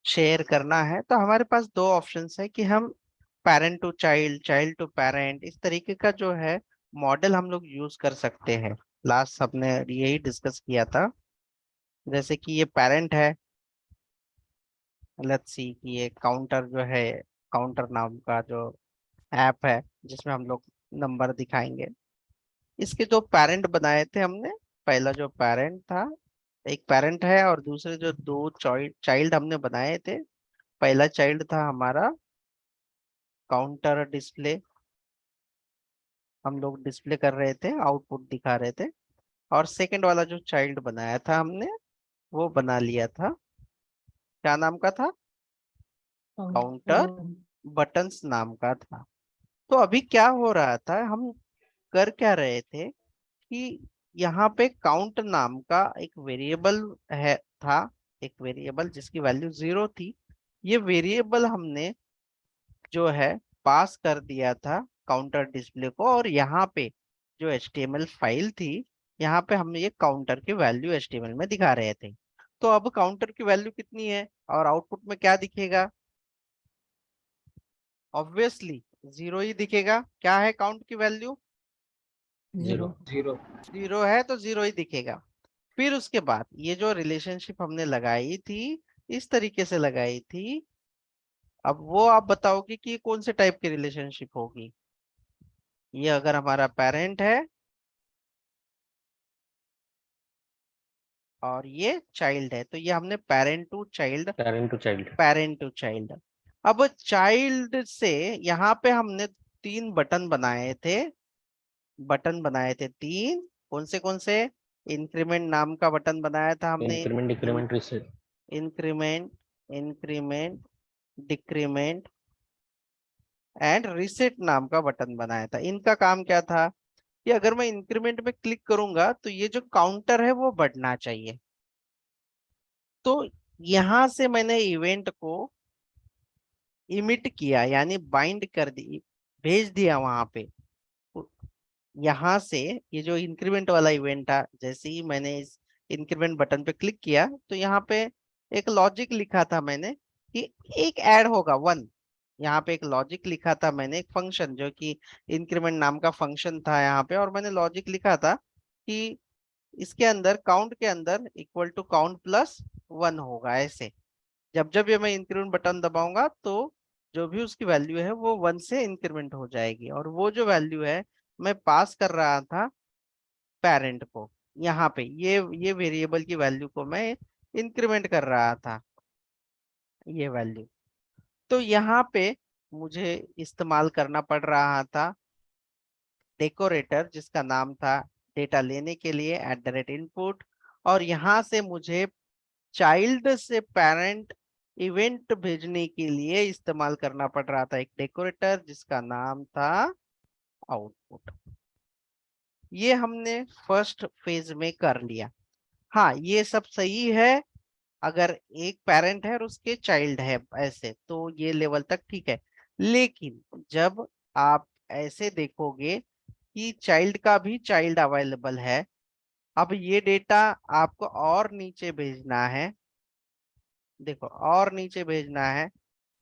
Share करना है तो हमारे पास दो ऑप्शंस है कि हम parent to child, child to parent, इस तरीके का जो है मॉडल हम लोग यूज कर सकते हैं। लास्ट हमने यही डिस्कस किया था। जैसे कि ये पेरेंट है, लेट्स सी कि ये काउंटर जो है, काउंटर नाम का जो ऐप है जिसमें हम लोग नंबर दिखाएंगे, इसके जो पेरेंट बनाए थे हमने, पहला जो पेरेंट था, एक पेरेंट है, और दूसरे जो दो चाइल्ड हमने बनाए थे, पहला चाइल्ड था हमारा काउंटर डिस्प्ले, हम लोग डिस्प्ले कर रहे थे, आउटपुट दिखा रहे थे। और सेकंड वाला जो चाइल्ड बनाया था हमने, वो बना लिया था, क्या नाम का था, काउंटर बटन्स नाम का था। तो अभी क्या हो रहा था, हम कर क्या रहे थे कि यहाँ पे काउंट नाम का एक वेरिएबल है था, एक वेरिएबल जिसकी वैल्यू 0 थी। ये वेरिएबल हमने जो है पास कर दिया था काउंटर डिस्प्ले को, और यहाँ पे जो एचटीएमएल फाइल थी, यहाँ पे हम ये काउंटर की वैल्यू एचटीएमएल में दिखा रहे थे। तो अब काउंटर की वैल्यू कितनी है और आउटपुट में क्या दिखेगा, ऑब्वियसली 0 ही दिखेगा। क्या है काउंट की वैल्यू, जीरो। 0 है तो 0 ही दिखेगा। फिर उसके बाद ये जो रिलेशनशिप हमने लगाई थी, इस तरीके से लगाई थी। अब वो आप बताओगे कि कौन से टाइप की रिलेशनशिप होगी। ये अगर हमारा पेरेंट है और ये चाइल्ड है, तो ये हमने parent to child, parent to child. Parent to child. अब चाइल्ड से यहाँ पे हमने तीन बटन बनाए थे, बटन बनाए थे तीन, कौन से, इंक्रीमेंट नाम का बटन बनाया था हमने, increment decrement reset. Increment, increment, decrement and reset नाम का बटन बनाया था। इनका काम क्या था कि अगर मैं इंक्रीमेंट में क्लिक करूंगा तो ये जो काउंटर है वो बढ़ना चाहिए। तो यहां से मैंने इवेंट को इमिट किया, यानी बाइंड कर दी, भेज दिया वहां पे। यहाँ से ये जो इंक्रीमेंट वाला इवेंट था, जैसे ही मैंने इस इंक्रीमेंट बटन पे क्लिक किया तो यहाँ पे एक लॉजिक लिखा था मैंने कि एक ऐड होगा 1। यहाँ पे एक लॉजिक लिखा था मैंने, एक फंक्शन जो कि इंक्रीमेंट नाम का फंक्शन था यहाँ पे, और मैंने लॉजिक लिखा था कि इसके अंदर काउंट के अंदर इक्वल टू काउंट प्लस 1 होगा। ऐसे जब जब ये मैं इंक्रीमेंट बटन दबाऊंगा तो जो भी उसकी वैल्यू है वो 1 से इंक्रीमेंट हो जाएगी, और वो जो वैल्यू है मैं पास कर रहा था पेरेंट को। यहाँ पे ये वेरिएबल की वैल्यू को मैं इंक्रीमेंट कर रहा था, ये वैल्यू। तो यहाँ पे मुझे इस्तेमाल करना पड़ रहा था डेकोरेटर, जिसका नाम था डेटा लेने के लिए @input, और यहाँ से मुझे चाइल्ड से पेरेंट इवेंट भेजने के लिए इस्तेमाल करना पड़ रहा था एक डेकोरेटर जिसका नाम था आउटपुट। ये हमने फर्स्ट फेज में कर लिया। हाँ, ये सब सही है अगर एक पेरेंट है और उसके चाइल्ड है, ऐसे तो ये लेवल तक ठीक है। लेकिन जब आप ऐसे देखोगे कि चाइल्ड का भी चाइल्ड अवेलेबल है, अब ये डेटा आपको और नीचे भेजना है, देखो और नीचे भेजना है,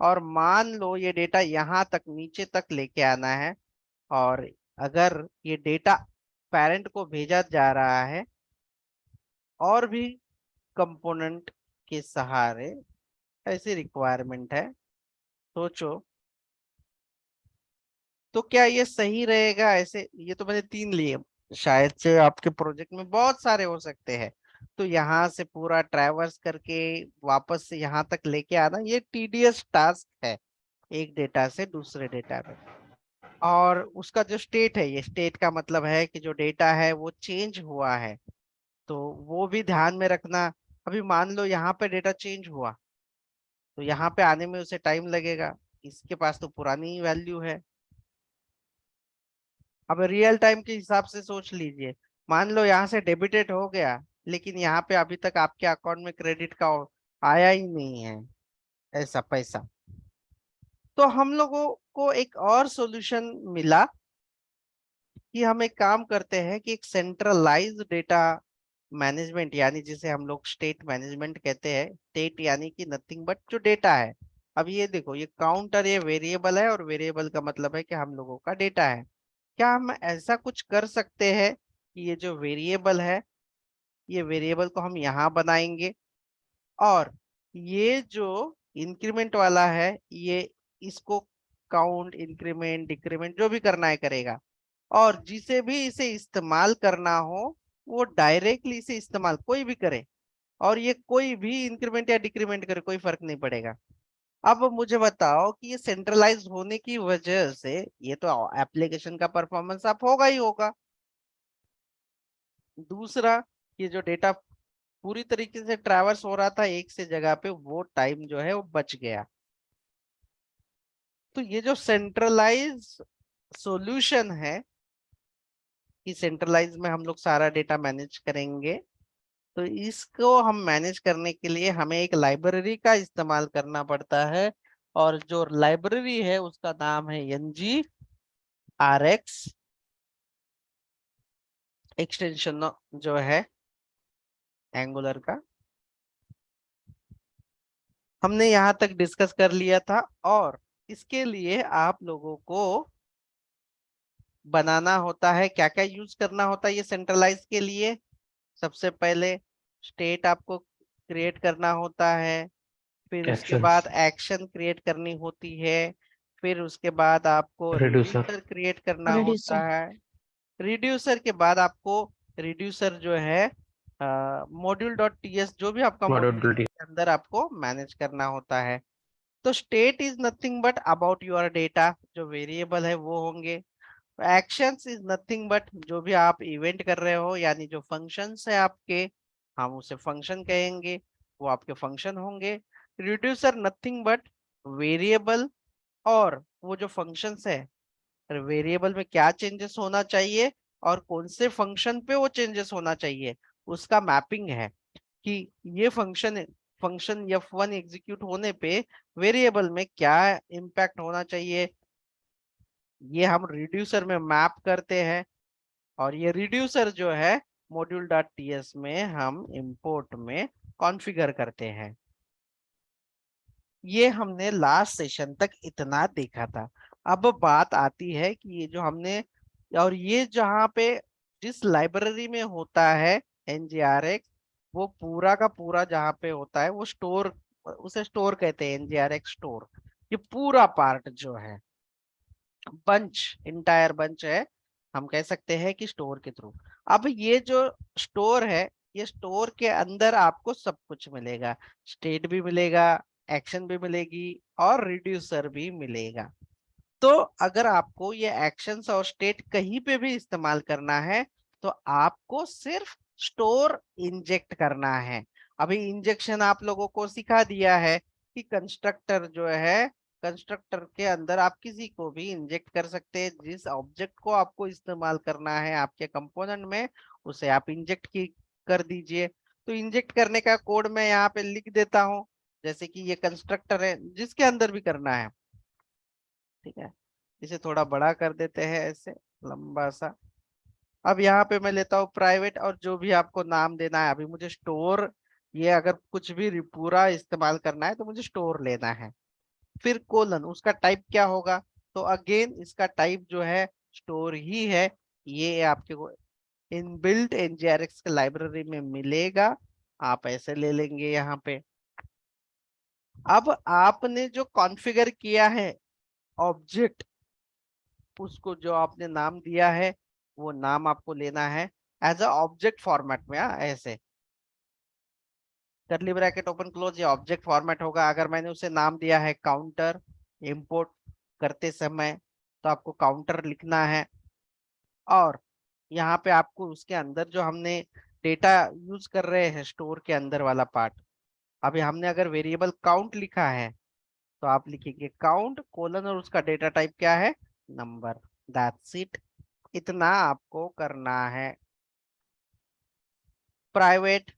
और मान लो ये डेटा यहाँ तक नीचे तक लेके आना है, और अगर ये डेटा पेरेंट को भेजा जा रहा है और भी कंपोनेंट के सहारे, ऐसी रिक्वायरमेंट है, सोचो तो क्या ये सही रहेगा ऐसे। ये तो मैंने तीन लिए, शायद से आपके प्रोजेक्ट में बहुत सारे हो सकते हैं। तो यहाँ से पूरा ट्रैवर्स करके वापस से यहाँ तक लेके आना ये टीडियस टास्क है, एक डेटा से दूसरे डेटा में। और उसका जो स्टेट है, ये स्टेट का मतलब है कि जो डेटा है वो चेंज हुआ है, तो वो भी ध्यान में रखना। अभी मान लो यहाँ पे डेटा चेंज हुआ तो यहाँ पे आने में उसे टाइम लगेगा, इसके पास तो पुरानी वैल्यू है। अब रियल टाइम के हिसाब से सोच लीजिए, मान लो यहाँ से डेबिटेड हो गया, लेकिन यहाँ पे अभी तक आपके अकाउंट में क्रेडिट का आया ही नहीं है ऐसा पैसा। तो हम लोगों को एक और सॉल्यूशन मिला कि हम एक काम करते हैं कि एक सेंट्रलाइज डेटा मैनेजमेंट यानी जिसे हम लोग स्टेट मैनेजमेंट कहते हैं, स्टेट यानी कि नथिंग बट जो डेटा है। अब ये देखो, ये काउंटर ये वेरिएबल है और वेरिएबल का मतलब है कि हम लोगों का डेटा है। क्या हम ऐसा कुछ कर सकते हैं कि ये जो वेरिएबल है, ये वेरिएबल को हम यहाँ बनाएंगे और ये जो इंक्रीमेंट वाला है ये इसको काउंट इंक्रीमेंट डिक्रीमेंट जो भी करना है करेगा, और जिसे भी इसे इस्तेमाल करना हो वो डायरेक्टली इसे इस्तेमाल कोई भी करे, और ये कोई भी इंक्रीमेंट या डिक्रीमेंट करे कोई फर्क नहीं पड़ेगा। अब मुझे बताओ कि ये सेंट्रलाइज होने की वजह से ये तो एप्लीकेशन का परफॉर्मेंस आप होगा ही होगा। दूसरा, ये जो डेटा पूरी तरीके से ट्रैवर्स हो रहा था एक से जगह पे, वो टाइम जो है वो बच गया। तो ये जो सेंट्रलाइज सॉल्यूशन है कि सेंट्रलाइज में हम लोग सारा डेटा मैनेज करेंगे, तो इसको हम मैनेज करने के लिए हमें एक लाइब्रेरी का इस्तेमाल करना पड़ता है, और जो लाइब्रेरी है उसका नाम है NGRX एक्सटेंशन जो है एंगुलर का। हमने यहाँ तक डिस्कस कर लिया था, और इसके लिए आप लोगों को बनाना होता है, क्या क्या यूज करना होता है ये सेंट्रलाइज के लिए। सबसे पहले स्टेट आपको क्रिएट करना होता है, फिर उसके Actions. बाद एक्शन क्रिएट करनी होती है, फिर उसके बाद आपको Reducer. रिड्यूसर क्रिएट करना रिड्यूसर। होता है। रिड्यूसर के बाद आपको रिड्यूसर जो है मॉड्यूल डॉट टीएस जो भी आपका मॉड्यूल है Modulity. उसके अंदर आपको मैनेज करना होता है। तो state is nothing but about your data, जो वेरिएबल है वो होंगे। एक्शंस इज नथिंग बट जो भी आप इवेंट कर रहे हो, यानी जो फंक्शंस है आपके, हम उसे फंक्शन कहेंगे, वो आपके फंक्शन होंगे। रिड्यूसर नथिंग बट वेरिएबल, और वो जो फंक्शंस है वेरिएबल में क्या चेंजेस होना चाहिए और कौन से फंक्शन पे वो चेंजेस होना चाहिए उसका मैपिंग है, कि ये फंक्शन फंक्शन F1 एग्जीक्यूट होने पे वेरिएबल में क्या इम्पैक्ट होना चाहिए, ये हम रिड्यूसर में मैप करते हैं। और ये रिड्यूसर जो है मॉड्यूल डॉट टीएस में हम इंपोर्ट में कॉन्फ़िगर करते हैं। ये हमने लास्ट सेशन तक इतना देखा था। अब बात आती है कि ये जो हमने, और ये जहाँ पे जिस लाइब्रेरी में होता है NGRX, वो पूरा का पूरा जहाँ पे होता है वो स्टोर, उसे स्टोर कहते हैं NGRX स्टोर। ये पूरा पार्ट जो है बंच, इंटायर बंच है, हम कह सकते हैं कि स्टोर के थ्रू। अब ये जो स्टोर है, ये स्टोर के अंदर आपको सब कुछ मिलेगा, स्टेट भी मिलेगा, एक्शन भी मिलेगी और रिड्यूसर भी मिलेगा। तो अगर आपको ये एक्शंस और स्टेट कहीं पे भी इस्तेमाल करना है तो आपको सिर्फ स्टोर इंजेक्ट करना है। अभी इंजेक्शन आप लोगों को सिखा दिया है कि कंस्ट्रक्टर जो है, कंस्ट्रक्टर के अंदर आप किसी को भी इंजेक्ट कर सकते हैं, जिस ऑब्जेक्ट को आपको इस्तेमाल करना है आपके कंपोनेंट में उसे आप इंजेक्ट की कर दीजिए। तो इंजेक्ट करने का कोड मैं यहाँ पे लिख देता हूँ, जैसे कि ये कंस्ट्रक्टर है जिसके अंदर भी करना है, ठीक है। इसे थोड़ा बड़ा कर देते हैं ऐसे, लंबा सा। अब यहाँ पे मैं लेता हूँ प्राइवेट, और जो भी आपको नाम देना है, अभी मुझे स्टोर, ये अगर कुछ भी पूरा इस्तेमाल करना है तो मुझे स्टोर लेना है। फिर कोलन, उसका टाइप क्या होगा, तो अगेन इसका टाइप जो है स्टोर ही है। ये आपके को इनबिल्ट NGRX के लाइब्रेरी में मिलेगा, आप ऐसे ले लेंगे यहाँ पे। अब आपने जो कॉन्फ़िगर किया है ऑब्जेक्ट, उसको जो आपने नाम दिया है वो नाम आपको लेना है एज अ ऑब्जेक्ट फॉर्मेट में, ऐसे कर्ली ब्रैकेट ओपन क्लोज, ये ऑब्जेक्ट फॉर्मेट होगा। अगर मैंने उसे नाम दिया है काउंटर, इंपोर्ट करते समय तो आपको काउंटर लिखना है, और यहाँ पे आपको उसके अंदर जो हमने डेटा यूज कर रहे हैं स्टोर के अंदर वाला पार्ट, अभी हमने अगर वेरिएबल काउंट लिखा है तो आप लिखेंगे काउंट कोलन और उसका डेटा टाइप क्या है, नंबर। दैट्स इट, इतना आपको करना है। प्राइवेट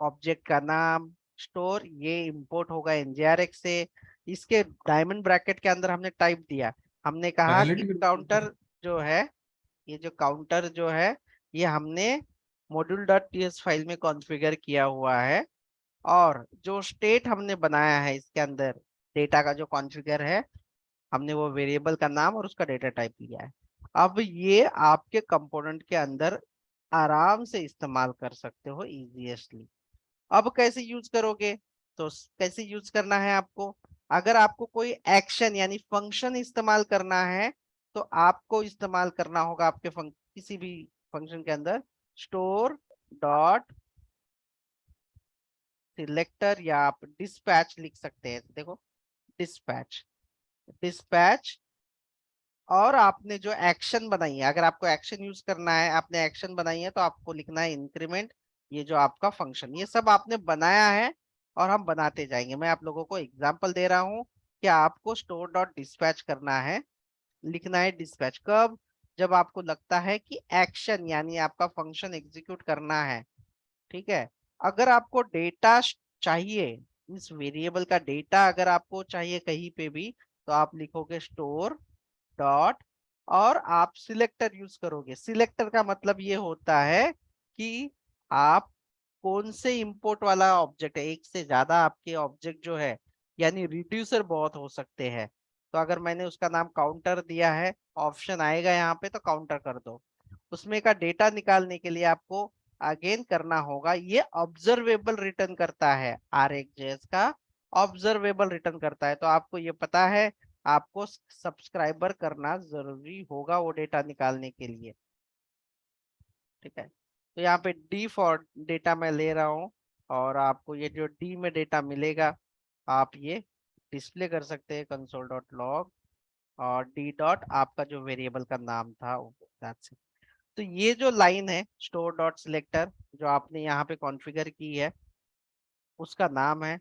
ऑब्जेक्ट का नाम, स्टोर, ये इंपोर्ट होगा NGRX से। इसके डायमंड ब्रैकेट के अंदर हमने टाइप दिया, हमने कहा कि काउंटर जो है, ये जो काउंटर जो है ये हमने module.ts फाइल में कॉन्फ़िगर किया हुआ है, और जो स्टेट हमने बनाया है इसके अंदर डेटा का जो कॉन्फ़िगर है, हमने वो वेरिएबल का नाम और उसका डेटा टाइप लिया है। अब ये आपके कंपोनेंट के अंदर आराम से इस्तेमाल कर सकते हो इजीएस्टली। अब कैसे यूज करोगे, तो कैसे यूज करना है आपको, अगर आपको कोई एक्शन यानी फंक्शन इस्तेमाल करना है, तो आपको इस्तेमाल करना होगा आपके किसी भी फंक्शन के अंदर स्टोर डॉट सिलेक्टर, या आप डिस्पैच लिख सकते हैं। देखो डिस्पैच, डिस्पैच, और आपने जो एक्शन बनाई है, अगर आपको एक्शन यूज करना है, आपने एक्शन बनाई है, तो आपको लिखना है इंक्रीमेंट, ये जो आपका फंक्शन, ये सब आपने बनाया है और हम बनाते जाएंगे। मैं आप लोगों को एग्जांपल दे रहा हूँ कि आपको स्टोर डॉट डिस्पैच करना है, लिखना है डिस्पैच कब, जब आपको लगता है कि एक्शन यानी आपका फंक्शन एग्जीक्यूट करना है। ठीक है, अगर आपको डेटा चाहिए, इस वेरिएबल का डेटा अगर आपको चाहिए कहीं पे भी, तो आप लिखोगे स्टोर डॉट, और आप सिलेक्टर यूज करोगे। सिलेक्टर का मतलब ये होता है कि आप कौन से इंपोर्ट वाला ऑब्जेक्ट है, एक से ज्यादा आपके ऑब्जेक्ट जो है, यानी रिड्यूसर बहुत हो सकते हैं, तो अगर मैंने उसका नाम काउंटर दिया है, ऑप्शन आएगा यहाँ पे, तो काउंटर कर दो। उसमें का डेटा निकालने के लिए आपको अगेन करना होगा, ये ऑब्जर्वेबल रिटर्न करता है, RxJS का ऑब्जर्वेबल रिटर्न करता है, तो आपको ये पता है, आपको सब्सक्राइबर करना जरूरी होगा वो डेटा निकालने के लिए। ठीक है, तो यहाँ पे डी फॉर डेटा मैं ले रहा हूँ, और आपको ये जो डी में डेटा मिलेगा, आप ये डिस्प्ले कर सकते हैं कंसोल डॉट लॉग, और डी डॉट आपका जो वेरिएबल का नाम था that's it। तो ये जो लाइन है स्टोर डॉट सिलेक्टर, जो आपने यहाँ पे कॉन्फ़िगर की है, उसका नाम है,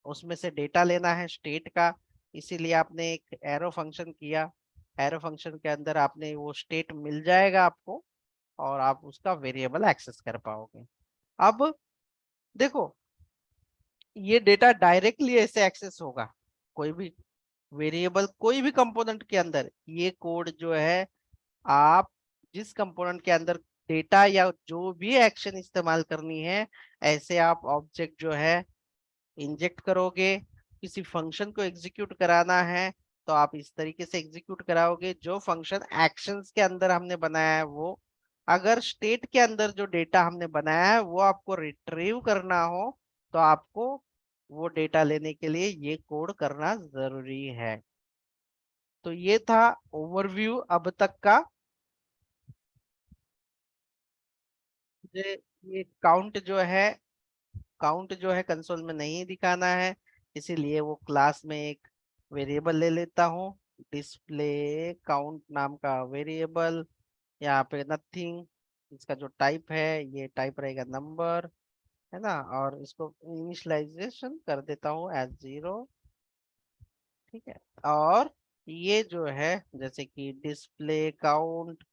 उसमें से डेटा लेना है स्टेट का, इसीलिए आपने एक एरो फंक्शन किया। एरो फंक्शन के अंदर आपने वो स्टेट मिल जाएगा आपको, और आप उसका वेरिएबल एक्सेस कर पाओगे। अब देखो, ये डेटा डायरेक्टली ऐसे एक्सेस होगा, कोई भी वेरिएबल कोई भी कंपोनेंट के अंदर, ये कोड जो है, आप जिस कंपोनेंट के अंदर डेटा या जो भी एक्शन इस्तेमाल करनी है, ऐसे आप ऑब्जेक्ट जो है इंजेक्ट करोगे, किसी फंक्शन को एग्जीक्यूट कराना है, तो आप इस तरीके से एग्जीक्यूट कराओगे, जो फंक्शन एक्शंस के अंदर हमने बनाया है वो। अगर स्टेट के अंदर जो डेटा हमने बनाया है वो आपको रिट्रीव करना हो, तो आपको वो डेटा लेने के लिए ये कोड करना जरूरी है। तो ये था ओवरव्यू अब तक का। ये काउंट जो है कंसोल में नहीं दिखाना है, इसीलिए वो क्लास में एक वेरिएबल ले लेता हूँ, डिस्प्ले काउंट नाम का वेरिएबल। यहाँ पे नथिंग, इसका जो टाइप है, ये टाइप रहेगा नंबर, है ना, और इसको इनिशियलाइजेशन कर देता हूँ एज 0। ठीक है, और ये जो है जैसे कि display count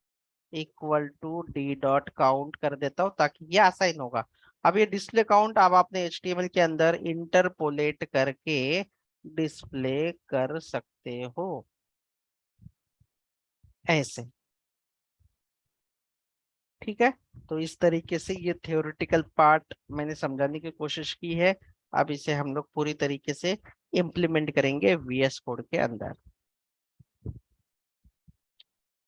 equal to D dot count कर देता हूँ, ताकि ये असाइन होगा। अब ये डिस्प्ले काउंट अब आपने HTML के अंदर इंटरपोलेट करके डिस्प्ले कर सकते हो ऐसे। ठीक है, तो इस तरीके से ये थ्योरेटिकल पार्ट मैंने समझाने की कोशिश की है। अब इसे हम लोग पूरी तरीके से इम्प्लीमेंट करेंगे VS कोड के अंदर।